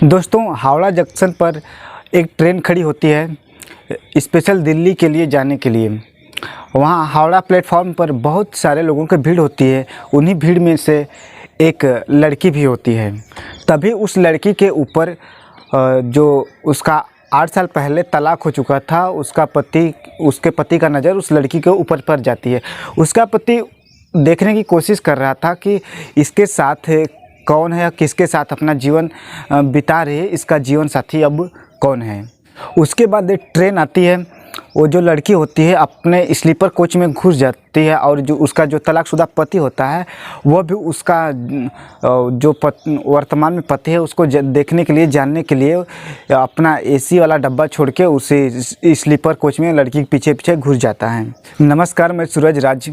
दोस्तों, हावड़ा जंक्शन पर एक ट्रेन खड़ी होती है स्पेशल दिल्ली के लिए जाने के लिए। वहाँ हावड़ा प्लेटफॉर्म पर बहुत सारे लोगों की भीड़ होती है। उन्हीं भीड़ में से एक लड़की भी होती है। तभी उस लड़की के ऊपर जो उसका 8 साल पहले तलाक हो चुका था, उसके पति का नज़र उस लड़की के ऊपर पड़ जाती है। उसका पति देखने की कोशिश कर रहा था कि इसके साथ कौन है, किसके साथ अपना जीवन बिता रही है, इसका जीवन साथी अब कौन है। उसके बाद एक ट्रेन आती है। वो जो लड़की होती है अपने स्लीपर कोच में घुस जाती है और जो उसका जो तलाकशुदा पति होता है वह भी उसका जो वर्तमान में पति है उसको देखने के लिए, जानने के लिए अपना एसी वाला डब्बा छोड़ के उसे स्लीपर कोच में लड़की के पीछे पीछे घुस जाता है। नमस्कार, मैं सूरज राज।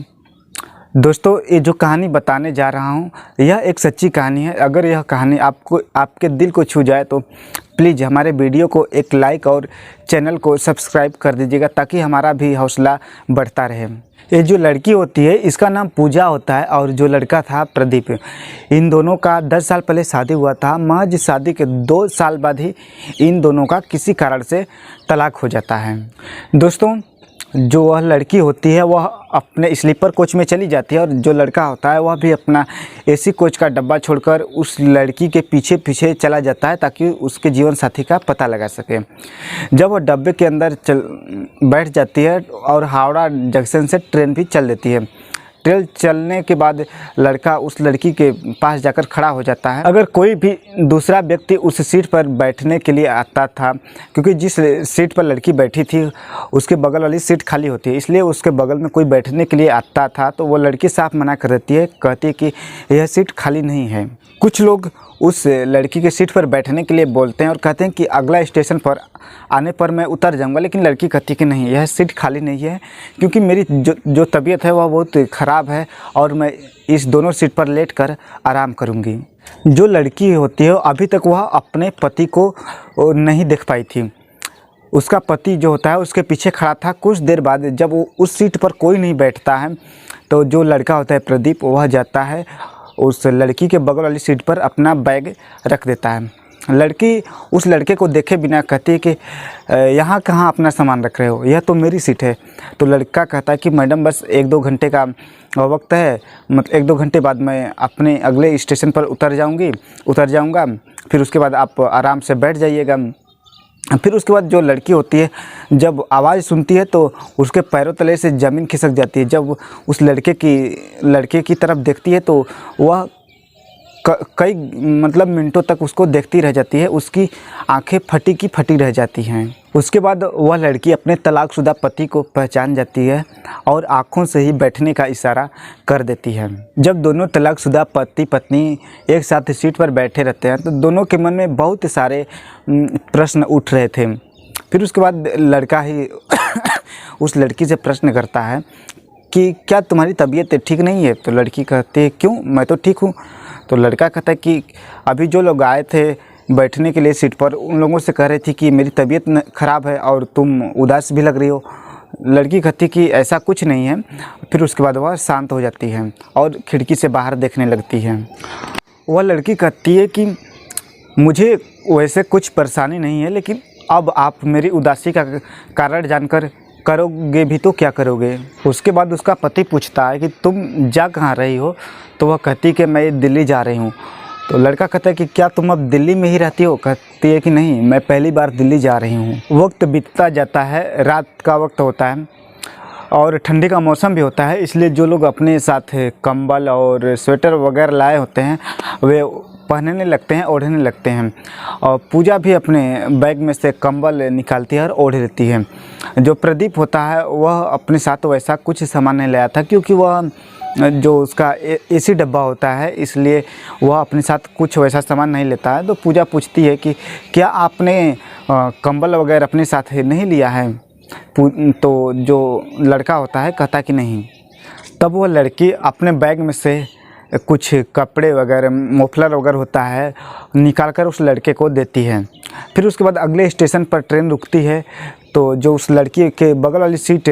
दोस्तों, ये जो कहानी बताने जा रहा हूँ यह एक सच्ची कहानी है। अगर यह कहानी आपके दिल को छू जाए तो प्लीज़ हमारे वीडियो को एक लाइक और चैनल को सब्सक्राइब कर दीजिएगा ताकि हमारा भी हौसला बढ़ता रहे। ये जो लड़की होती है इसका नाम पूजा होता है और जो लड़का था प्रदीप। इन दोनों का 10 साल पहले शादी हुआ था। महज शादी के 2 साल बाद ही इन दोनों का किसी कारण से तलाक हो जाता है। दोस्तों, जो वह लड़की होती है वह अपने स्लीपर कोच में चली जाती है और जो लड़का होता है वह भी अपना एसी कोच का डब्बा छोड़कर उस लड़की के पीछे पीछे चला जाता है ताकि उसके जीवन साथी का पता लगा सके। जब वह डब्बे के अंदर बैठ जाती है और हावड़ा जंक्शन से ट्रेन भी चल देती है। ट्रेन चलने के बाद लड़का उस लड़की के पास जाकर खड़ा हो जाता है। अगर कोई भी दूसरा व्यक्ति उस सीट पर बैठने के लिए आता था, क्योंकि जिस सीट पर लड़की बैठी थी उसके बगल वाली सीट खाली होती है, इसलिए उसके बगल में कोई बैठने के लिए आता था तो वो लड़की साफ मना कर देती है, कहती है कि यह सीट खाली नहीं है। कुछ लोग उस लड़की के सीट पर बैठने के लिए बोलते हैं और कहते हैं कि अगला स्टेशन पर आने पर मैं उतर जाऊंगा, लेकिन लड़की कहती है कि नहीं, यह सीट खाली नहीं है क्योंकि मेरी जो तबीयत है वह बहुत ख़राब है और मैं इस दोनों सीट पर लेटकर आराम करूंगी। जो लड़की होती है अभी तक वह अपने पति को नहीं देख पाई थी। उसका पति जो होता है उसके पीछे खड़ा था। कुछ देर बाद जब वो उस सीट पर कोई नहीं बैठता है तो जो लड़का होता है प्रदीप, वह जाता है उस लड़की के बगल वाली सीट पर अपना बैग रख देता है। लड़की उस लड़के को देखे बिना कहती है कि यहाँ कहाँ अपना सामान रख रहे हो, यह तो मेरी सीट है। तो लड़का कहता है कि मैडम बस 1-2 घंटे का वक्त है, मतलब 1-2 घंटे बाद मैं अपने अगले स्टेशन पर उतर जाऊँगा, फिर उसके बाद आप आराम से बैठ जाइएगा। फिर उसके बाद जो लड़की होती है जब आवाज़ सुनती है तो उसके पैरों तले से ज़मीन खिसक जाती है। जब उस लड़के की तरफ देखती है तो वह कई मिनटों तक उसको देखती रह जाती है। उसकी आंखें फटी की फटी रह जाती हैं। उसके बाद वह लड़की अपने तलाकशुदा पति को पहचान जाती है और आंखों से ही बैठने का इशारा कर देती है। जब दोनों तलाकशुदा पति पत्नी एक साथ सीट पर बैठे रहते हैं तो दोनों के मन में बहुत सारे प्रश्न उठ रहे थे। फिर उसके बाद लड़का ही उस लड़की से प्रश्न करता है कि क्या तुम्हारी तबीयत ठीक नहीं है? तो लड़की कहती है क्यों, मैं तो ठीक हूँ। तो लड़का कहता है कि अभी जो लोग आए थे बैठने के लिए सीट पर, उन लोगों से कह रही थी कि मेरी तबीयत ख़राब है और तुम उदास भी लग रही हो। लड़की कहती कि ऐसा कुछ नहीं है। फिर उसके बाद वह शांत हो जाती है और खिड़की से बाहर देखने लगती है। वह लड़की कहती है कि मुझे वैसे कुछ परेशानी नहीं है, लेकिन अब आप मेरी उदासी का कारण जानकर करोगे भी तो क्या करोगे। उसके बाद उसका पति पूछता है कि तुम जा कहाँ रही हो? तो वह कहती कि मैं दिल्ली जा रही हूँ। तो लड़का कहता है कि क्या तुम अब दिल्ली में ही रहती हो? कहती है कि नहीं, मैं पहली बार दिल्ली जा रही हूँ। वक्त बीतता जाता है, रात का वक्त होता है और ठंडी का मौसम भी होता है, इसलिए जो लोग अपने साथ कंबल और स्वेटर वगैरह लाए होते हैं वे पहनने लगते हैं, ओढ़ने लगते हैं। और पूजा भी अपने बैग में से कंबल निकालती है और ओढ़ लेती है। जो प्रदीप होता है वह अपने साथ वैसा कुछ सामान नहीं लाया था क्योंकि वह जो उसका एसी डब्बा होता है इसलिए वह अपने साथ कुछ वैसा सामान नहीं लेता है। तो पूजा पूछती है कि क्या आपने कंबल वगैरह अपने साथ नहीं लिया है? तो जो लड़का होता है कहता कि नहीं। तब वह लड़की अपने बैग में से कुछ कपड़े वगैरह, मफलर वगैरह होता है, निकाल कर उस लड़के को देती है। फिर उसके बाद अगले स्टेशन पर ट्रेन रुकती है तो जो उस लड़की के बगल वाली सीट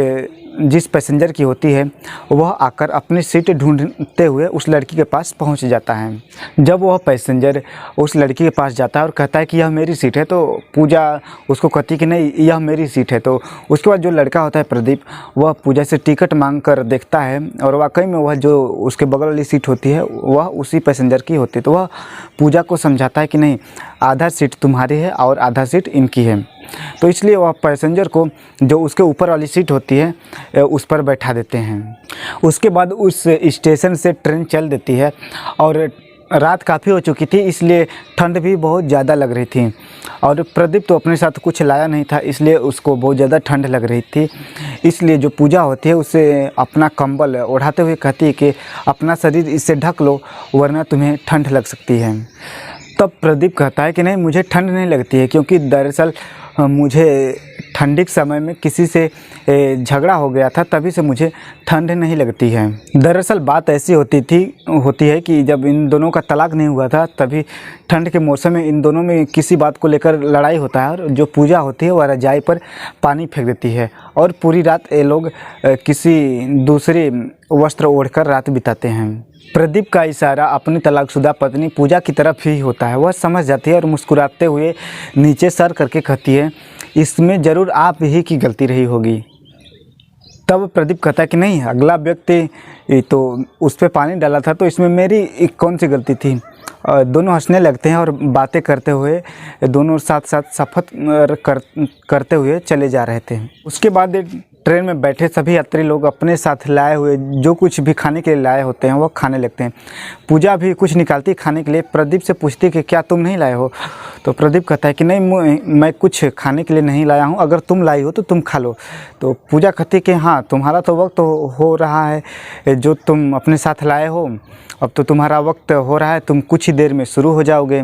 जिस पैसेंजर की होती है वह आकर अपनी सीट ढूंढते हुए उस लड़की के पास पहुंच जाता है। जब वह पैसेंजर उस लड़की के पास जाता है और कहता है कि यह मेरी सीट है, तो पूजा उसको कहती कि नहीं यह मेरी सीट है। तो उसके बाद जो लड़का होता है प्रदीप, वह पूजा से टिकट मांग कर देखता है और वाकई में वह जो उसके बगल वाली सीट होती है वह उसी पैसेंजर की होती है। तो वह पूजा को समझाता है कि नहीं, आधा सीट तुम्हारी है और आधा सीट इनकी है। तो इसलिए वह पैसेंजर को जो उसके ऊपर वाली सीट होती है उस पर बैठा देते हैं। उसके बाद उस स्टेशन से ट्रेन चल देती है और रात काफ़ी हो चुकी थी, इसलिए ठंड भी बहुत ज़्यादा लग रही थी। और प्रदीप तो अपने साथ कुछ लाया नहीं था, इसलिए उसको बहुत ज़्यादा ठंड लग रही थी। इसलिए जो पूजा होती है उसे अपना कंबल ओढ़ाते हुए कहती है कि अपना शरीर इससे ढक लो वरना तुम्हें ठंड लग सकती है। तब प्रदीप कहता है कि नहीं, मुझे ठंड नहीं लगती है, क्योंकि दरअसल मुझे ठंडी के समय में किसी से झगड़ा हो गया था, तभी से मुझे ठंड नहीं लगती है। दरअसल बात ऐसी होती है कि जब इन दोनों का तलाक नहीं हुआ था, तभी ठंड के मौसम में इन दोनों में किसी बात को लेकर लड़ाई होता है और जो पूजा होती है वह रजाई पर पानी फेंक देती है और पूरी रात ये लोग किसी दूसरे वस्त्र ओढ़कर रात बिताते हैं। प्रदीप का इशारा अपनी तलाकशुदा पत्नी पूजा की तरफ ही होता है। वह समझ जाती है और मुस्कुराते हुए नीचे सर करके कहती है, इसमें ज़रूर आप ही की गलती रही होगी। तब प्रदीप कहता है कि नहीं, अगला व्यक्ति तो उस पर पानी डाला था, तो इसमें मेरी कौन सी गलती थी। दोनों हंसने लगते हैं और बातें करते हुए दोनों साथ साथ सफ़र करते हुए चले जा रहे थे। उसके बाद ट्रेन में बैठे सभी यात्री लोग अपने साथ लाए हुए जो कुछ भी खाने के लिए लाए होते हैं वह खाने लगते हैं। पूजा भी कुछ निकालती खाने के लिए, प्रदीप से पूछती कि क्या तुम नहीं लाए हो। तो प्रदीप कहता है कि नहीं, मैं कुछ खाने के लिए नहीं लाया हूँ, अगर तुम लाई हो तो तुम खा लो। तो पूजा कहती कि हाँ, तुम्हारा तो वक्त हो रहा है जो तुम अपने साथ लाए हो, अब तो तुम्हारा वक्त हो रहा है, तुम कुछ ही देर में शुरू हो जाओगे।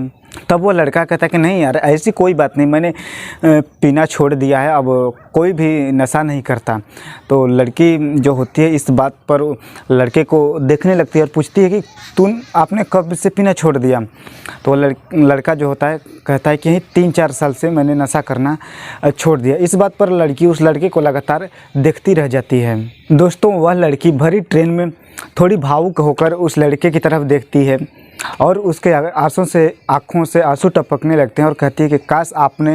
तब वो लड़का कहता है कि नहीं यार, ऐसी कोई बात नहीं, मैंने पीना छोड़ दिया है, अब कोई भी नशा नहीं करता। तो लड़की जो होती है इस बात पर लड़के को देखने लगती है और पूछती है कि आपने कब से पीना छोड़ दिया। तो लड़का जो होता है कहता है कि 3-4 साल से मैंने नशा करना छोड़ दिया। इस बात पर लड़की उस लड़के को लगातार देखती रह जाती है। दोस्तों, वह लड़की भरी ट्रेन में थोड़ी भावुक होकर उस लड़के की तरफ देखती है और उसके आँखों से आंसू टपकने लगते हैं और कहती है कि काश आपने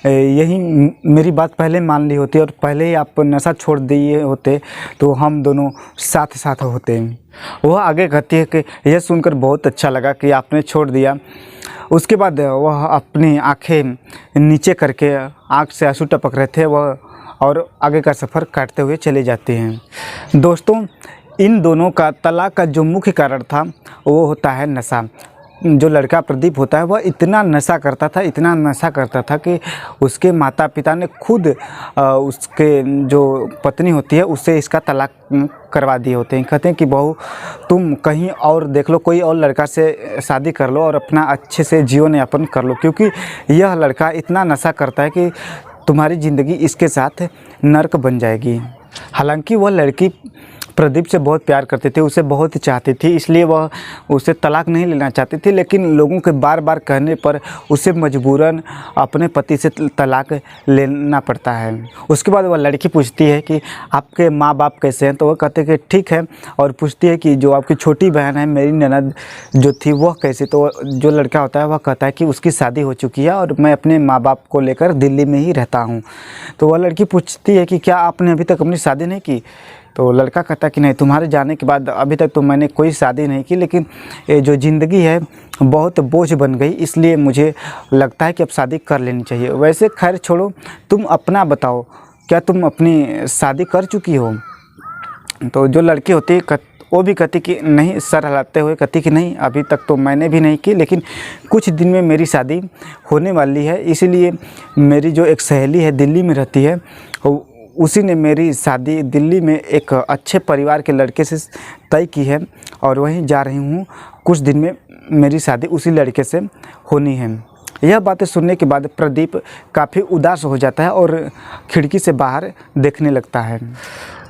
यही मेरी बात पहले मान ली होती और पहले ही आप नशा छोड़ दिए होते तो हम दोनों साथ साथ होते। वह आगे कहती है कि यह सुनकर बहुत अच्छा लगा कि आपने छोड़ दिया। उसके बाद वह अपनी आंखें नीचे करके, आँख से आंसू टपक रहे थे वह, और आगे का सफ़र काटते हुए चले जाते हैं। दोस्तों, इन दोनों का तलाक का जो मुख्य कारण था वो होता है नशा। जो लड़का प्रदीप होता है वह इतना नशा करता था कि उसके माता पिता ने खुद उसके जो पत्नी होती है उससे इसका तलाक करवा दिए होते हैं। कहते हैं कि बहू, तुम कहीं और देख लो, कोई और लड़का से शादी कर लो और अपना अच्छे से जीवन यापन कर लो, क्योंकि यह लड़का इतना नशा करता है कि तुम्हारी ज़िंदगी इसके साथ नर्क बन जाएगी। हालांकि वह लड़की प्रदीप से बहुत प्यार करती थी, उसे बहुत चाहती थी, इसलिए वह उसे तलाक नहीं लेना चाहती थी। लेकिन लोगों के बार बार कहने पर उसे मजबूरन अपने पति से तलाक लेना पड़ता है। उसके बाद वह लड़की पूछती है कि आपके माँ बाप कैसे हैं। तो वह कहते हैं कि ठीक है, और पूछती है कि जो आपकी छोटी बहन है, मेरी ननद जो थी, वह कैसी। तो जो लड़का होता है वह कहता है कि उसकी शादी हो चुकी है और मैं अपने माँ बाप को लेकर दिल्ली में ही रहता हूँ। तो वह लड़की पूछती है कि क्या आपने अभी तक अपनी शादी नहीं की। तो लड़का कहता है कि नहीं, तुम्हारे जाने के बाद अभी तक तो मैंने कोई शादी नहीं की, लेकिन ये जो ज़िंदगी है बहुत बोझ बन गई, इसलिए मुझे लगता है कि अब शादी कर लेनी चाहिए। वैसे खैर छोड़ो, तुम अपना बताओ, क्या तुम अपनी शादी कर चुकी हो। तो जो लड़की होती है वो भी कहती कि नहीं, सर हिलाते हुए कहती कि नहीं, अभी तक तो मैंने भी नहीं की, लेकिन कुछ दिन में मेरी शादी होने वाली है। इसीलिए मेरी जो एक सहेली है दिल्ली में रहती है, उसी ने मेरी शादी दिल्ली में एक अच्छे परिवार के लड़के से तय की है और वहीं जा रही हूँ। कुछ दिन में मेरी शादी उसी लड़के से होनी है। यह बातें सुनने के बाद प्रदीप काफ़ी उदास हो जाता है और खिड़की से बाहर देखने लगता है।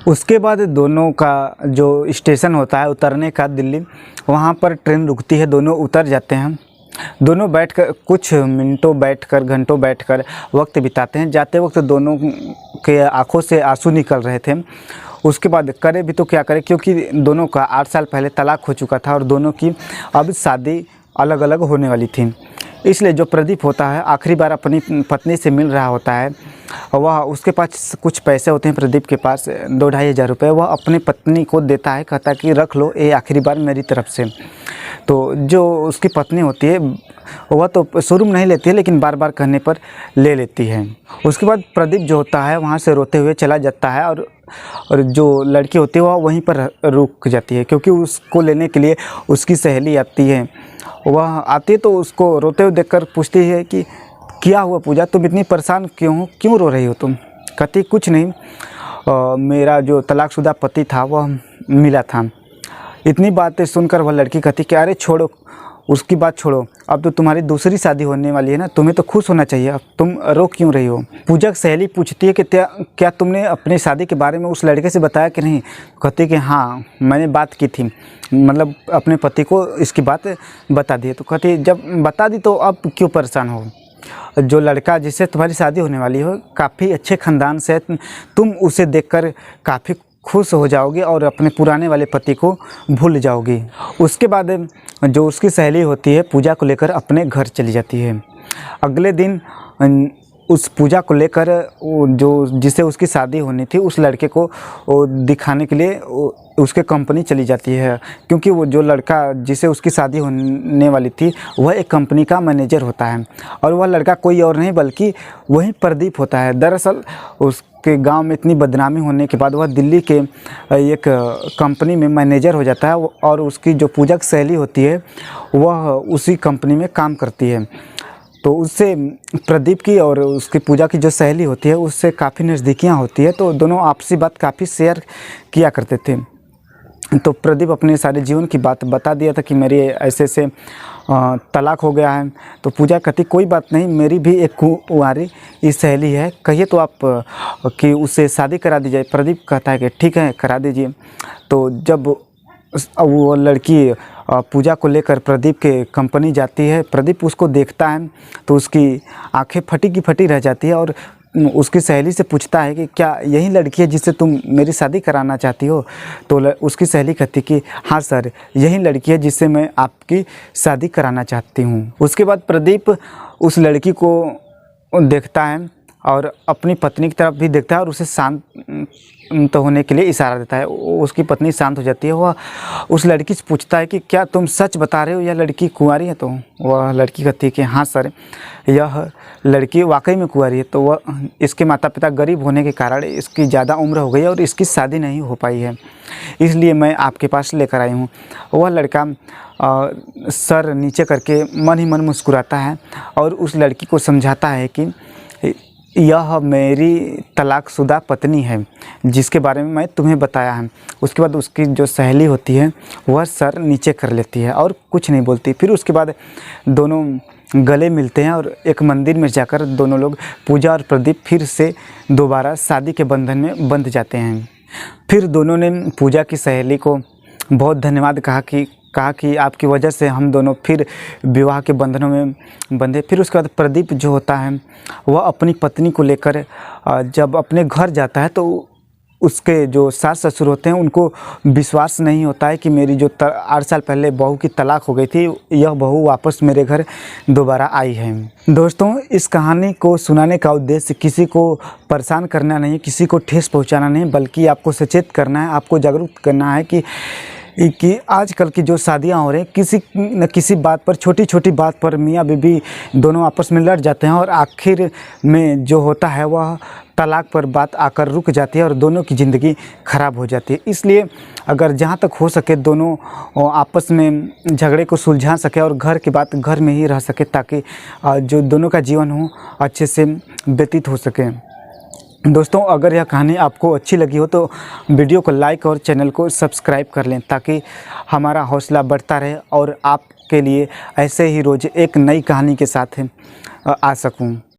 उसके बाद दोनों का जो स्टेशन होता है उतरने का दिल्ली, वहाँ पर ट्रेन रुकती है, दोनों उतर जाते हैं। दोनों बैठकर कुछ मिनटों बैठकर घंटों बैठकर वक्त बिताते हैं। जाते वक्त दोनों के आंखों से आंसू निकल रहे थे। उसके बाद करे भी तो क्या करे, क्योंकि दोनों का 8 साल पहले तलाक हो चुका था और दोनों की अब शादी अलग अलग होने वाली थी। इसलिए जो प्रदीप होता है आखिरी बार अपनी पत्नी से मिल रहा होता है, वह उसके पास कुछ पैसे होते हैं प्रदीप के पास 2-2.5 हज़ार रुपये, वह अपनी पत्नी को देता है, कहता है कि रख लो ये आखिरी बार मेरी तरफ से। तो जो उसकी पत्नी होती है वह तो शुरू में नहीं लेती है, लेकिन बार बार कहने पर ले लेती है। उसके बाद प्रदीप जो होता है वहाँ से रोते हुए चला जाता है और जो लड़की होती है वह वहीं पर रुक जाती है, क्योंकि उसको लेने के लिए उसकी सहेली आती है। वह आती है तो उसको रोते हुए देखकर पूछती है कि क्या हुआ पूजा, तुम इतनी परेशान क्यों रो रही हो तुम? कहती कुछ नहीं, मेरा जो तलाकशुदा पति था वह मिला था। इतनी बातें सुनकर वह लड़की कहती कि अरे छोड़ो, उसकी बात छोड़ो, अब तो तुम्हारी दूसरी शादी होने वाली है ना, तुम्हें तो खुश होना चाहिए, अब तुम रो क्यों रही हो? पूजा की सहेली पूछती है कि क्या तुमने अपनी शादी के बारे में उस लड़के से बताया कि नहीं? कहती कि हाँ मैंने बात की थी, मतलब अपने पति को इसकी बात बता दी। तो कहती जब बता दी तो अब क्यों परेशान हो? जो लड़का जिससे तुम्हारी शादी होने वाली हो काफ़ी अच्छे ख़ानदान से, तुम उसे देखकर काफ़ी खुश हो जाओगे और अपने पुराने वाले पति को भूल जाओगी। उसके बाद जो उसकी सहेली होती है पूजा को लेकर अपने घर चली जाती है। अगले दिन उस पूजा को लेकर जो जिससे उसकी शादी होनी थी उस लड़के को दिखाने के लिए उसके कंपनी चली जाती है, क्योंकि वो जो लड़का जिसे उसकी शादी होने वाली थी वह एक कंपनी का मैनेजर होता है और वह लड़का कोई और नहीं बल्कि वही प्रदीप होता है। दरअसल उसके गांव में इतनी बदनामी होने के बाद वह दिल्ली के एक कंपनी में मैनेजर हो जाता है और उसकी जो पूजा की सहेली होती है वह उसी कंपनी में काम करती है। तो उससे प्रदीप की और उसकी पूजा की जो सहेली होती है उससे काफ़ी नज़दीकियाँ होती है, तो दोनों आपसी बात काफ़ी शेयर किया करते थे। तो प्रदीप अपने सारे जीवन की बात बता दिया था कि मेरी ऐसे ऐसे तलाक हो गया है। तो पूजा कहती कोई बात नहीं, मेरी भी एक कुंवारी सहेली है, कहिए तो आप कि उससे शादी करा दी जाए। प्रदीप कहता है कि ठीक है करा दीजिए। तो जब वो लड़की पूजा को लेकर प्रदीप के कंपनी जाती है, प्रदीप उसको देखता है तो उसकी आंखें फटी की फटी रह जाती है और उसकी सहेली से पूछता है कि क्या यही लड़की है जिससे तुम मेरी शादी कराना चाहती हो? तो उसकी सहेली कहती कि हाँ सर, यही लड़की है जिससे मैं आपकी शादी कराना चाहती हूँ। उसके बाद प्रदीप उस लड़की को देखता है और अपनी पत्नी की तरफ भी देखता है और उसे शांत तो होने के लिए इशारा देता है। उसकी पत्नी शांत हो जाती है। वह उस लड़की से पूछता है कि क्या तुम सच बता रहे हो यह लड़की कुंवारी है? तो वह लड़की कहती है कि हाँ सर, यह लड़की वाकई में कुंवारी है। तो वह इसके माता पिता गरीब होने के कारण इसकी ज़्यादा उम्र हो गई है और इसकी शादी नहीं हो पाई है, इसलिए मैं आपके पास लेकर आई हूँ। वह लड़का सर नीचे करके मन ही मन मुस्कुराता है और उस लड़की को समझाता है कि यह मेरी तलाकशुदा पत्नी है जिसके बारे में मैं तुम्हें बताया है। उसके बाद उसकी जो सहेली होती है वह सर नीचे कर लेती है और कुछ नहीं बोलती। फिर उसके बाद दोनों गले मिलते हैं और एक मंदिर में जाकर दोनों लोग पूजा और प्रदीप फिर से दोबारा शादी के बंधन में बंध जाते हैं। फिर दोनों ने पूजा की सहेली को बहुत धन्यवाद कहा कि आपकी वजह से हम दोनों फिर विवाह के बंधनों में बंधे। फिर उसके बाद प्रदीप जो होता है वह अपनी पत्नी को लेकर जब अपने घर जाता है तो उसके जो सास ससुर होते हैं उनको विश्वास नहीं होता है कि मेरी जो 8 साल पहले बहू की तलाक हो गई थी यह बहू वापस मेरे घर दोबारा आई है। दोस्तों, इस कहानी को सुनाने का उद्देश्य किसी को परेशान करना नहीं, किसी को ठेस पहुंचाना नहीं, बल्कि आपको सचेत करना है, आपको जागरूक करना है कि आजकल की जो शादियां हो रही हैं किसी न किसी बात पर, छोटी छोटी बात पर मियाँ बीवी दोनों आपस में लड़ जाते हैं और आखिर में जो होता है वह तलाक पर बात आकर रुक जाती है और दोनों की ज़िंदगी ख़राब हो जाती है। इसलिए अगर जहाँ तक हो सके दोनों आपस में झगड़े को सुलझा सके और घर की बात घर में ही रह सके, ताकि जो दोनों का जीवन हो अच्छे से व्यतीत हो सके। दोस्तों, अगर यह कहानी आपको अच्छी लगी हो तो वीडियो को लाइक और चैनल को सब्सक्राइब कर लें, ताकि हमारा हौसला बढ़ता रहे और आपके लिए ऐसे ही रोज़ एक नई कहानी के साथ आ सकूं।